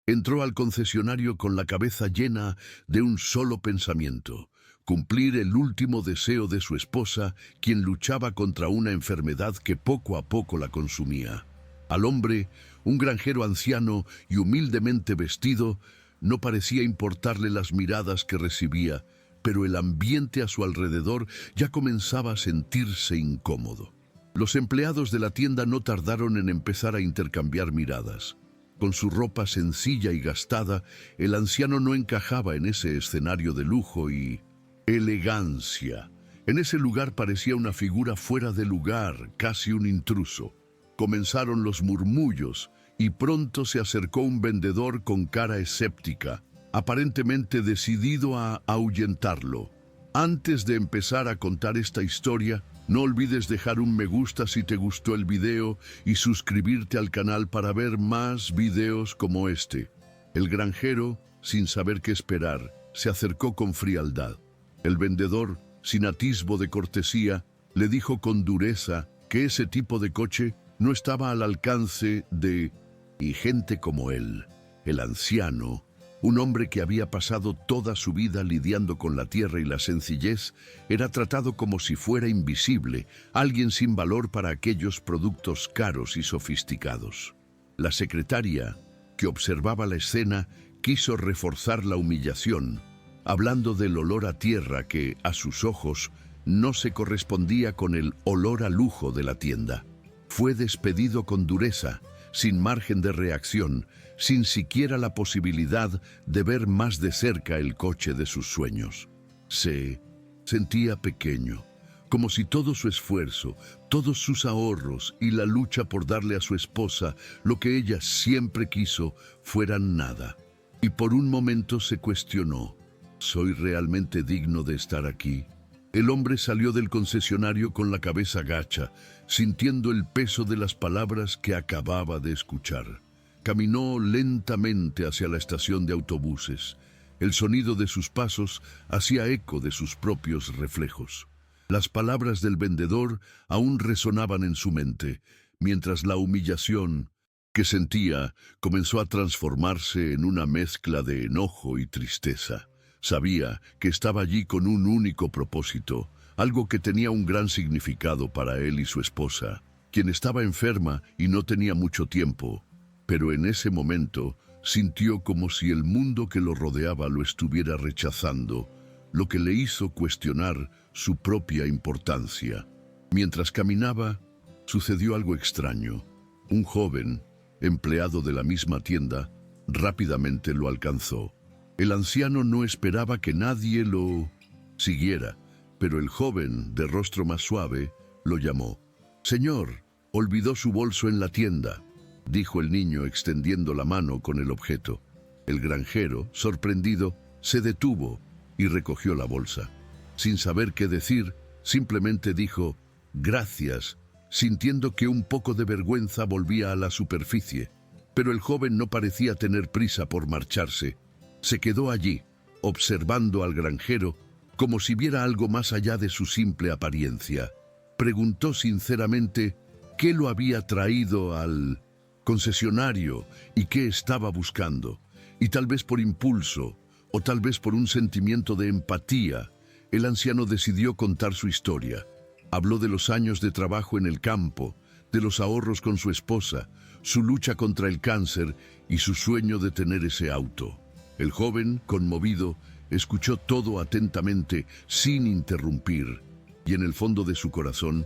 Entró al concesionario con la cabeza llena de un solo pensamiento: cumplir el último deseo de su esposa, quien luchaba contra una enfermedad que poco a poco la consumía. Al hombre, un granjero anciano y humildemente vestido, no parecía importarle las miradas que recibía, pero el ambiente a su alrededor ya comenzaba a sentirse incómodo. Los empleados de la tienda no tardaron en empezar a intercambiar miradas. Con su ropa sencilla y gastada, el anciano no encajaba en ese escenario de lujo y elegancia. En ese lugar parecía una figura fuera de lugar, casi un intruso. Comenzaron los murmullos y pronto se acercó un vendedor con cara escéptica, aparentemente decidido a ahuyentarlo. Antes de empezar a contar esta historia, no olvides dejar un me gusta si te gustó el video y suscribirte al canal para ver más videos como este. El granjero, sin saber qué esperar, se acercó con frialdad. El vendedor, sin atisbo de cortesía, le dijo con dureza que ese tipo de coche no estaba al alcance de gente como él. El anciano, un hombre que había pasado toda su vida lidiando con la tierra y la sencillez, era tratado como si fuera invisible, alguien sin valor para aquellos productos caros y sofisticados. La secretaria, que observaba la escena, quiso reforzar la humillación, hablando del olor a tierra que, a sus ojos, no se correspondía con el olor a lujo de la tienda. Fue despedido con dureza, sin margen de reacción, sin siquiera la posibilidad de ver más de cerca el coche de sus sueños. Se sentía pequeño, como si todo su esfuerzo, todos sus ahorros y la lucha por darle a su esposa lo que ella siempre quiso fueran nada. Y por un momento se cuestionó: ¿soy realmente digno de estar aquí? El hombre salió del concesionario con la cabeza gacha, sintiendo el peso de las palabras que acababa de escuchar. Caminó lentamente hacia la estación de autobuses. El sonido de sus pasos hacía eco de sus propios reflejos. Las palabras del vendedor aún resonaban en su mente, mientras la humillación que sentía comenzó a transformarse en una mezcla de enojo y tristeza. Sabía que estaba allí con un único propósito, algo que tenía un gran significado para él y su esposa, quien estaba enferma y no tenía mucho tiempo. Pero en ese momento sintió como si el mundo que lo rodeaba lo estuviera rechazando, lo que le hizo cuestionar su propia importancia. Mientras caminaba, sucedió algo extraño. Un joven, empleado de la misma tienda, rápidamente lo alcanzó. El anciano no esperaba que nadie lo siguiera, pero el joven, de rostro más suave, lo llamó. «Señor, olvidó su bolso en la tienda», dijo el niño extendiendo la mano con el objeto. El granjero, sorprendido, se detuvo y recogió la bolsa. Sin saber qué decir, simplemente dijo «gracias», sintiendo que un poco de vergüenza volvía a la superficie. Pero el joven no parecía tener prisa por marcharse. Se quedó allí, observando al granjero, como si viera algo más allá de su simple apariencia. Preguntó sinceramente qué lo había traído al concesionario y qué estaba buscando. Y tal vez por impulso, o tal vez por un sentimiento de empatía, el anciano decidió contar su historia. Habló de los años de trabajo en el campo, de los ahorros con su esposa, su lucha contra el cáncer y su sueño de tener ese auto. El joven, conmovido, escuchó todo atentamente, sin interrumpir, y en el fondo de su corazón,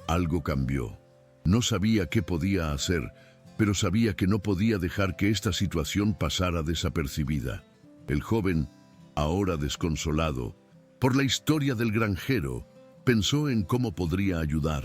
algo cambió. No sabía qué podía hacer, pero sabía que no podía dejar que esta situación pasara desapercibida. El joven, ahora desconsolado por la historia del granjero, pensó en cómo podría ayudar.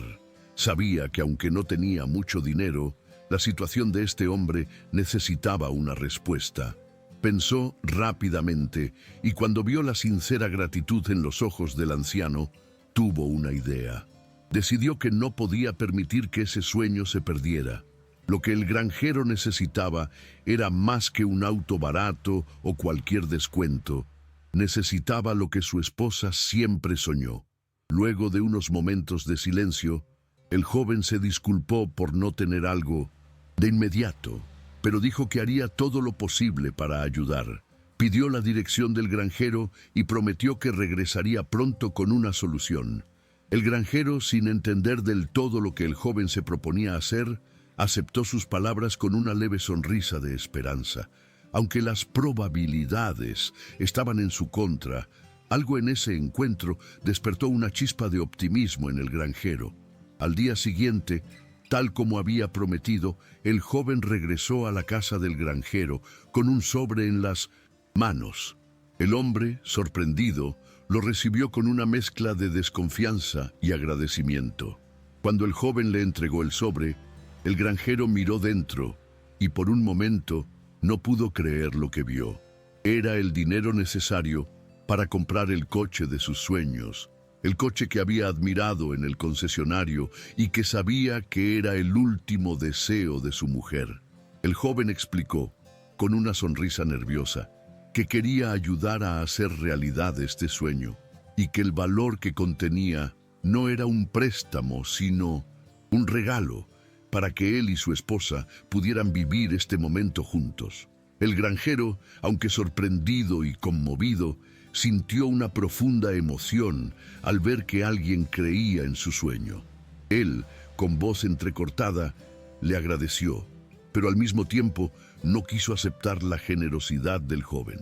Sabía que aunque no tenía mucho dinero, la situación de este hombre necesitaba una respuesta. Pensó rápidamente y cuando vio la sincera gratitud en los ojos del anciano, tuvo una idea. Decidió que no podía permitir que ese sueño se perdiera. Lo que el granjero necesitaba era más que un auto barato o cualquier descuento. Necesitaba lo que su esposa siempre soñó. Luego de unos momentos de silencio, el joven se disculpó por no tener algo de inmediato. pero dijo que haría todo lo posible para ayudar. Pidió la dirección del granjero y prometió que regresaría pronto con una solución. El granjero, sin entender del todo lo que el joven se proponía hacer, aceptó sus palabras con una leve sonrisa de esperanza. Aunque las probabilidades estaban en su contra, algo en ese encuentro despertó una chispa de optimismo en el granjero. Al día siguiente, tal como había prometido, el joven regresó a la casa del granjero con un sobre en las manos. El hombre, sorprendido, lo recibió con una mezcla de desconfianza y agradecimiento. Cuando el joven le entregó el sobre, el granjero miró dentro y por un momento no pudo creer lo que vio. Era el dinero necesario para comprar el coche de sus sueños, el coche que había admirado en el concesionario y que sabía que era el último deseo de su mujer. El joven explicó, con una sonrisa nerviosa, que quería ayudar a hacer realidad este sueño y que el valor que contenía no era un préstamo, sino un regalo para que él y su esposa pudieran vivir este momento juntos. El granjero, aunque sorprendido y conmovido, sintió una profunda emoción al ver que alguien creía en su sueño. Él, con voz entrecortada, le agradeció, pero al mismo tiempo no quiso aceptar la generosidad del joven.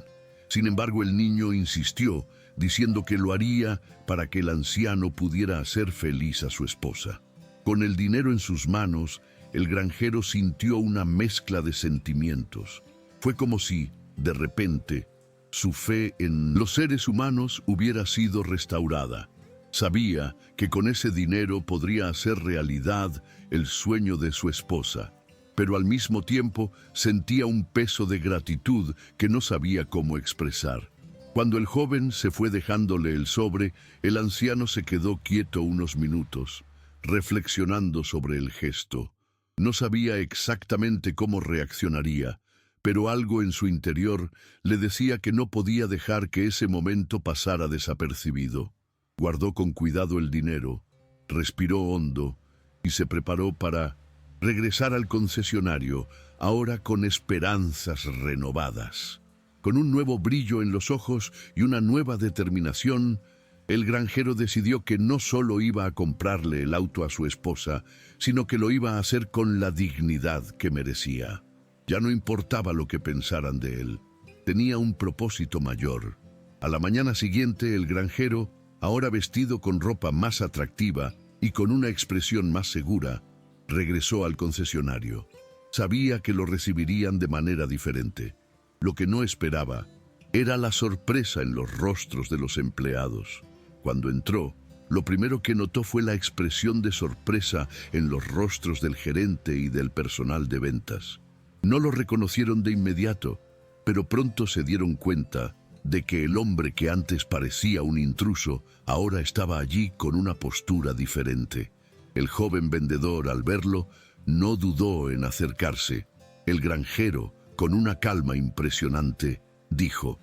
Sin embargo, el niño insistió, diciendo que lo haría para que el anciano pudiera hacer feliz a su esposa. Con el dinero en sus manos, el granjero sintió una mezcla de sentimientos. Fue como si, de repente, su fe en los seres humanos hubiera sido restaurada. Sabía que con ese dinero podría hacer realidad el sueño de su esposa, pero al mismo tiempo sentía un peso de gratitud que no sabía cómo expresar. Cuando el joven se fue dejándole el sobre, el anciano se quedó quieto unos minutos, reflexionando sobre el gesto. No sabía exactamente cómo reaccionaría, pero algo en su interior le decía que no podía dejar que ese momento pasara desapercibido. Guardó con cuidado el dinero, respiró hondo y se preparó para regresar al concesionario, ahora con esperanzas renovadas. Con un nuevo brillo en los ojos y una nueva determinación, el granjero decidió que no solo iba a comprarle el auto a su esposa, sino que lo iba a hacer con la dignidad que merecía. Ya no importaba lo que pensaran de él. Tenía un propósito mayor. A la mañana siguiente, el granjero, ahora vestido con ropa más atractiva y con una expresión más segura, regresó al concesionario. Sabía que lo recibirían de manera diferente. Lo que no esperaba era la sorpresa en los rostros de los empleados. Cuando entró, lo primero que notó fue la expresión de sorpresa en los rostros del gerente y del personal de ventas. No lo reconocieron de inmediato, pero pronto se dieron cuenta de que el hombre que antes parecía un intruso ahora estaba allí con una postura diferente. El joven vendedor, al verlo, no dudó en acercarse. El granjero, con una calma impresionante, dijo: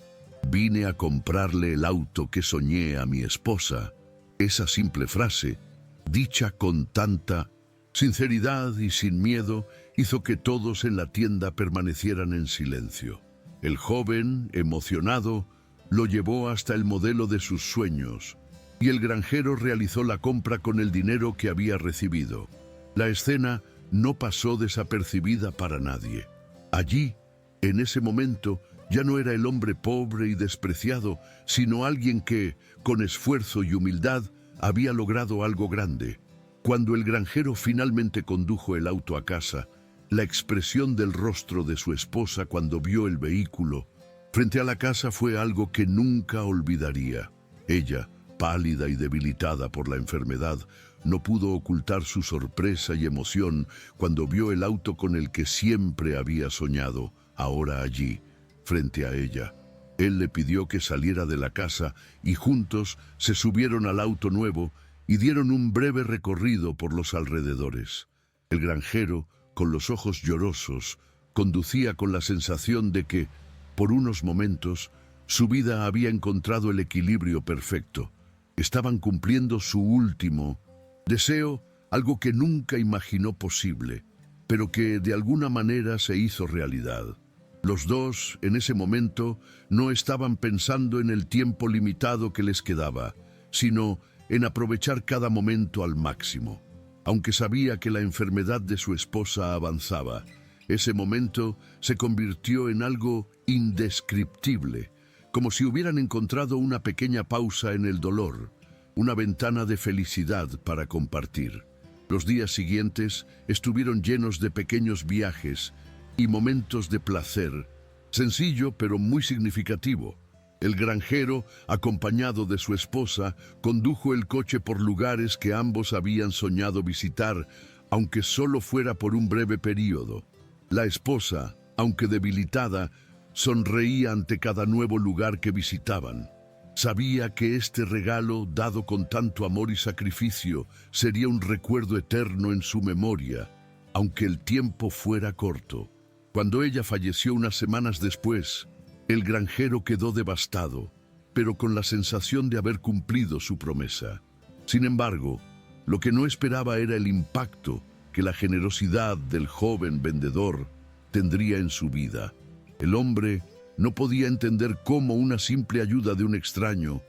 «Vine a comprarle el auto que soñé a mi esposa». Esa simple frase, dicha con tanta sinceridad y sin miedo, hizo que todos en la tienda permanecieran en silencio. El joven, emocionado, lo llevó hasta el modelo de sus sueños, y el granjero realizó la compra con el dinero que había recibido. La escena no pasó desapercibida para nadie. Allí, en ese momento, ya no era el hombre pobre y despreciado, sino alguien que, con esfuerzo y humildad, había logrado algo grande. Cuando el granjero finalmente condujo el auto a casa, la expresión del rostro de su esposa cuando vio el vehículo frente a la casa fue algo que nunca olvidaría. Ella, pálida y debilitada por la enfermedad, no pudo ocultar su sorpresa y emoción cuando vio el auto con el que siempre había soñado, ahora allí, frente a ella. Él le pidió que saliera de la casa y juntos se subieron al auto nuevo y dieron un breve recorrido por los alrededores. El granjero, con los ojos llorosos, conducía con la sensación de que, por unos momentos, su vida había encontrado el equilibrio perfecto. Estaban cumpliendo su último deseo, algo que nunca imaginó posible. pero que de alguna manera se hizo realidad. Los dos, en ese momento, no estaban pensando en el tiempo limitado que les quedaba, sino en aprovechar cada momento al máximo. Aunque sabía que la enfermedad de su esposa avanzaba, ese momento se convirtió en algo indescriptible, como si hubieran encontrado una pequeña pausa en el dolor, una ventana de felicidad para compartir. Los días siguientes estuvieron llenos de pequeños viajes y momentos de placer, sencillo pero muy significativo. El granjero, acompañado de su esposa, condujo el coche por lugares que ambos habían soñado visitar, aunque solo fuera por un breve período. La esposa, aunque debilitada, sonreía ante cada nuevo lugar que visitaban. Sabía que este regalo, dado con tanto amor y sacrificio, sería un recuerdo eterno en su memoria, aunque el tiempo fuera corto. Cuando ella falleció unas semanas después, el granjero quedó devastado, pero con la sensación de haber cumplido su promesa. Sin embargo, lo que no esperaba era el impacto que la generosidad del joven vendedor tendría en su vida. El hombre no podía entender cómo una simple ayuda de un extraño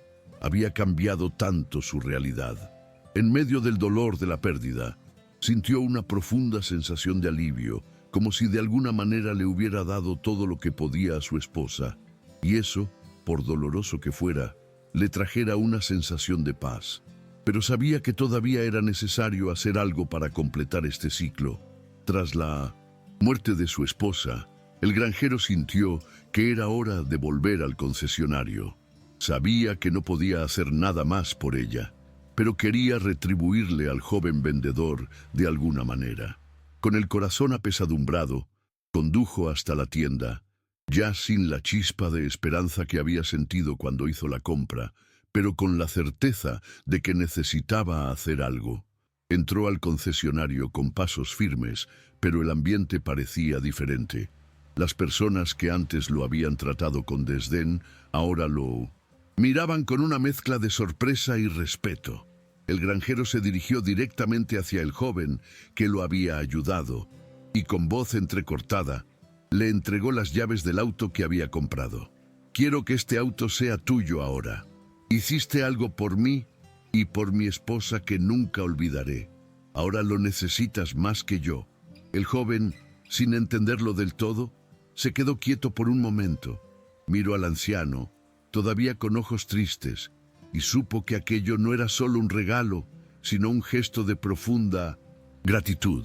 había cambiado tanto su realidad. En medio del dolor de la pérdida, sintió una profunda sensación de alivio, como si de alguna manera le hubiera dado todo lo que podía a su esposa, y eso, por doloroso que fuera, le trajera una sensación de paz. Pero sabía que todavía era necesario hacer algo para completar este ciclo. Tras la muerte de su esposa, el granjero sintió que era hora de volver al concesionario. Sabía que no podía hacer nada más por ella, pero quería retribuirle al joven vendedor de alguna manera. Con el corazón apesadumbrado, condujo hasta la tienda, ya sin la chispa de esperanza que había sentido cuando hizo la compra, pero con la certeza de que necesitaba hacer algo. Entró al concesionario con pasos firmes, pero el ambiente parecía diferente. Las personas que antes lo habían tratado con desdén, ahora lo miraban con una mezcla de sorpresa y respeto. El granjero se dirigió directamente hacia el joven que lo había ayudado y con voz entrecortada le entregó las llaves del auto que había comprado. «Quiero que este auto sea tuyo ahora. Hiciste algo por mí y por mi esposa que nunca olvidaré. Ahora lo necesitas más que yo». El joven, sin entenderlo del todo, se quedó quieto por un momento. Miró al anciano, todavía con ojos tristes, y supo que aquello no era solo un regalo, sino un gesto de profunda gratitud.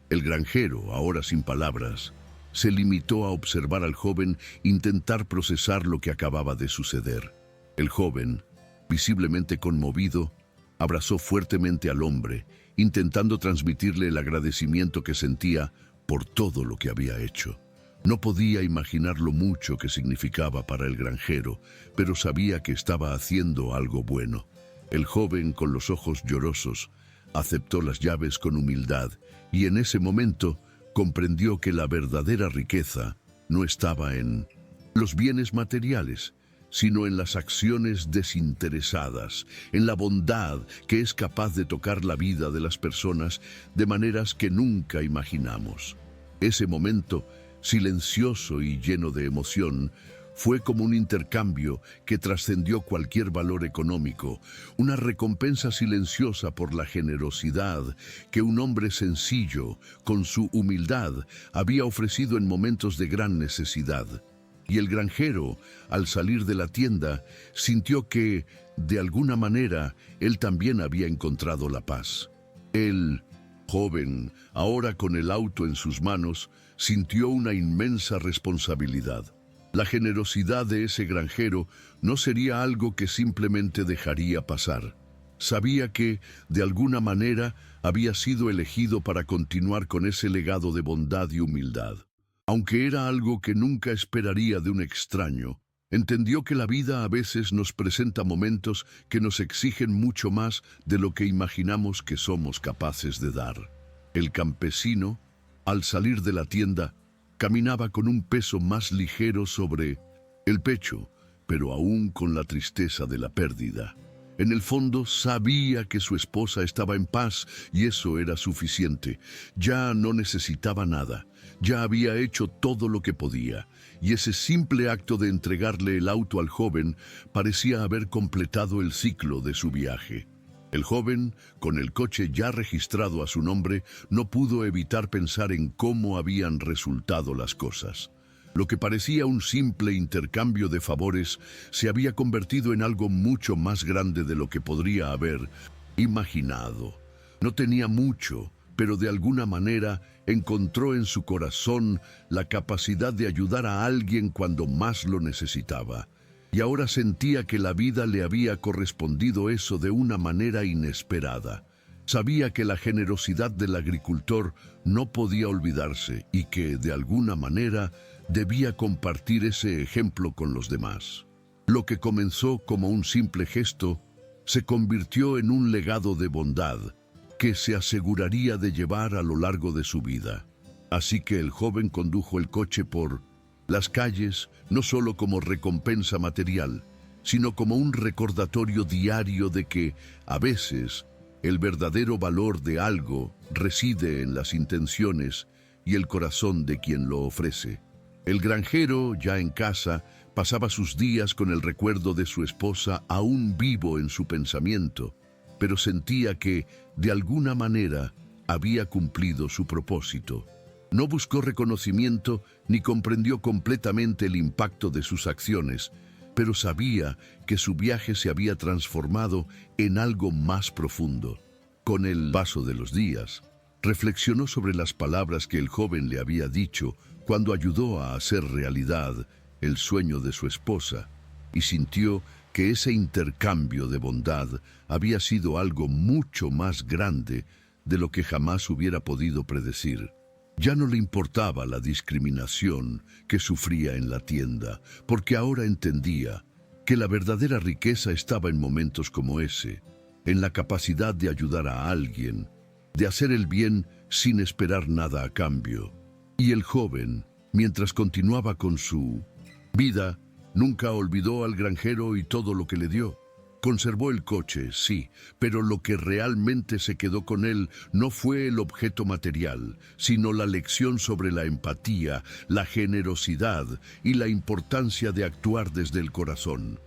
El granjero, ahora sin palabras, se limitó a observar al joven intentar procesar lo que acababa de suceder. El joven, visiblemente conmovido, abrazó fuertemente al hombre, intentando transmitirle el agradecimiento que sentía por todo lo que había hecho. No podía imaginar lo mucho que significaba para el granjero, pero sabía que estaba haciendo algo bueno. El joven, con los ojos llorosos, aceptó las llaves con humildad y en ese momento comprendió que la verdadera riqueza no estaba en los bienes materiales, sino en las acciones desinteresadas, en la bondad que es capaz de tocar la vida de las personas de maneras que nunca imaginamos. Ese momento, silencioso y lleno de emoción, fue como un intercambio que trascendió cualquier valor económico, una recompensa silenciosa por la generosidad que un hombre sencillo, con su humildad, había ofrecido en momentos de gran necesidad. Y el granjero, al salir de la tienda, sintió que, de alguna manera, él también había encontrado la paz. El joven, ahora con el auto en sus manos, sintió una inmensa responsabilidad. La generosidad de ese granjero no sería algo que simplemente dejaría pasar. Sabía que, de alguna manera, había sido elegido para continuar con ese legado de bondad y humildad. Aunque era algo que nunca esperaría de un extraño, entendió que la vida a veces nos presenta momentos que nos exigen mucho más de lo que imaginamos que somos capaces de dar. El campesino, al salir de la tienda, caminaba con un peso más ligero sobre el pecho, pero aún con la tristeza de la pérdida. En el fondo sabía que su esposa estaba en paz y eso era suficiente. Ya no necesitaba nada. Ya había hecho todo lo que podía, y ese simple acto de entregarle el auto al joven parecía haber completado el ciclo de su viaje. El joven, con el coche ya registrado a su nombre, no pudo evitar pensar en cómo habían resultado las cosas. Lo que parecía un simple intercambio de favores se había convertido en algo mucho más grande de lo que podría haber imaginado. No tenía mucho, pero de alguna manera encontró en su corazón la capacidad de ayudar a alguien cuando más lo necesitaba. Y ahora sentía que la vida le había correspondido eso de una manera inesperada. Sabía que la generosidad del agricultor no podía olvidarse y que, de alguna manera, debía compartir ese ejemplo con los demás. Lo que comenzó como un simple gesto se convirtió en un legado de bondad que se aseguraría de llevar a lo largo de su vida. Así que el joven condujo el coche por las calles, no solo como recompensa material, sino como un recordatorio diario de que, a veces, el verdadero valor de algo reside en las intenciones y el corazón de quien lo ofrece. El granjero, ya en casa, pasaba sus días con el recuerdo de su esposa aún vivo en su pensamiento, pero sentía que, de alguna manera, había cumplido su propósito. No buscó reconocimiento ni comprendió completamente el impacto de sus acciones, pero sabía que su viaje se había transformado en algo más profundo. Con el paso de los días, reflexionó sobre las palabras que el joven le había dicho cuando ayudó a hacer realidad el sueño de su esposa, y sintió que ese intercambio de bondad había sido algo mucho más grande de lo que jamás hubiera podido predecir. Ya no le importaba la discriminación que sufría en la tienda, porque ahora entendía que la verdadera riqueza estaba en momentos como ese, en la capacidad de ayudar a alguien, de hacer el bien sin esperar nada a cambio. Y el joven, mientras continuaba con su vida, nunca olvidó al granjero y todo lo que le dio. Conservó el coche, sí, pero lo que realmente se quedó con él no fue el objeto material, sino la lección sobre la empatía, la generosidad y la importancia de actuar desde el corazón.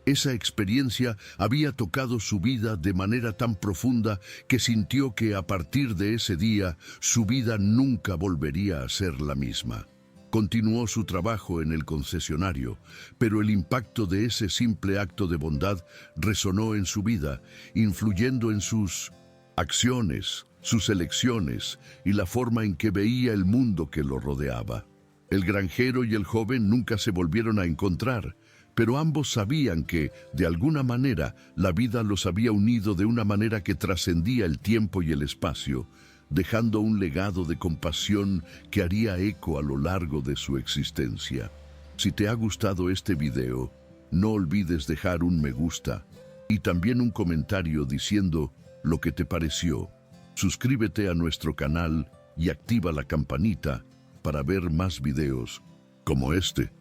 Esa experiencia había tocado su vida de manera tan profunda que sintió que a partir de ese día su vida nunca volvería a ser la misma. Continuó su trabajo en el concesionario, pero el impacto de ese simple acto de bondad resonó en su vida, influyendo en sus acciones, sus elecciones y la forma en que veía el mundo que lo rodeaba. El granjero y el joven nunca se volvieron a encontrar, pero ambos sabían que, de alguna manera, la vida los había unido de una manera que trascendía el tiempo y el espacio, dejando un legado de compasión que haría eco a lo largo de su existencia. Si te ha gustado este video, no olvides dejar un me gusta y también un comentario diciendo lo que te pareció. Suscríbete a nuestro canal y activa la campanita para ver más videos como este.